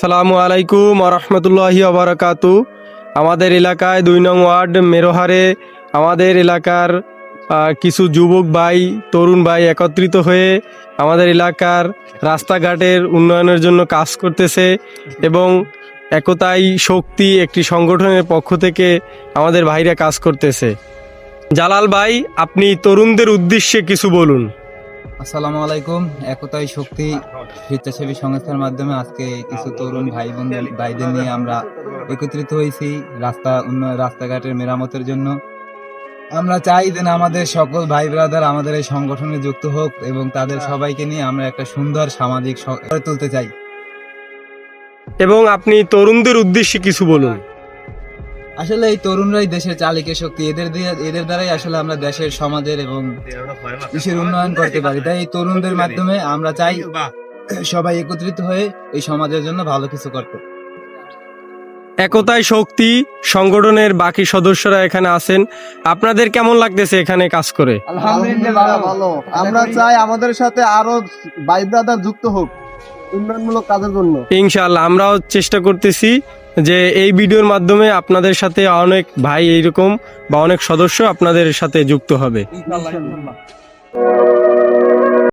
সালামু আলাইকুম রহমতুল্লাহি ওবারাকাতু। আমাদের এলাকায় ২ নং ওয়ার্ড মেরোহারে আমাদের এলাকার কিছু যুবক ভাই, তরুণ ভাই একত্রিত হয়ে আমাদের এলাকার রাস্তাঘাটের উন্নয়নের জন্য কাজ করতেছে এবং একতাই শক্তি একটি সংগঠনের পক্ষ থেকে আমাদের ভাইরা কাজ করতেছে। জালাল ভাই, আপনি তরুণদের উদ্দেশ্যে কিছু বলুন। আসসালামু আলাইকুম। একতাই শক্তি স্বেচ্ছাসেবী সংস্থার মাধ্যমে আজকে কিছু তরুণ ভাইদের নিয়ে আমরা একত্রিত হয়েছি রাস্তাঘাটের মেরামতের জন্য। আমরা চাই যেন আমাদের সকল ভাই ব্রাদার আমাদের এই সংগঠনে যুক্ত হোক এবং তাদের সবাইকে নিয়ে আমরা একটা সুন্দর সামাজিক গড়ে তুলতে চাই। এবং আপনি তরুণদের উদ্দেশ্যে কিছু বলুন। আসলে এই তরুণরাই দেশের চালিকা শক্তি, এদের দ্বারাই আসলে আমরা দেশের, সমাজের এবং দেশের উন্নয়ন করতে পারি। তাই এই তরুণদের মাধ্যমে আমরা চাই সবাই একত্রিত হয়ে এই সমাজের জন্য ভালো কিছু করতে। একতাই শক্তি সংগঠনের বাকি সদস্যরা এখানে আছেন, আপনাদের কেমন লাগতেছে এখানে কাজ করে? আলহামদুলিল্লাহ ভালো। আমরা চাই আমাদের সাথে আরো ভাই ব্রাদার যুক্ত হোক উন্নয়নমূলক কাজের জন্য। ইনশাআল্লাহ আমরাও চেষ্টা করতেছি যে এই ভিডিওর মাধ্যমে আপনাদের সাথে অনেক ভাই এইরকম বা অনেক সদস্য আপনাদের সাথে যুক্ত হবে। ইনশাআল্লাহ।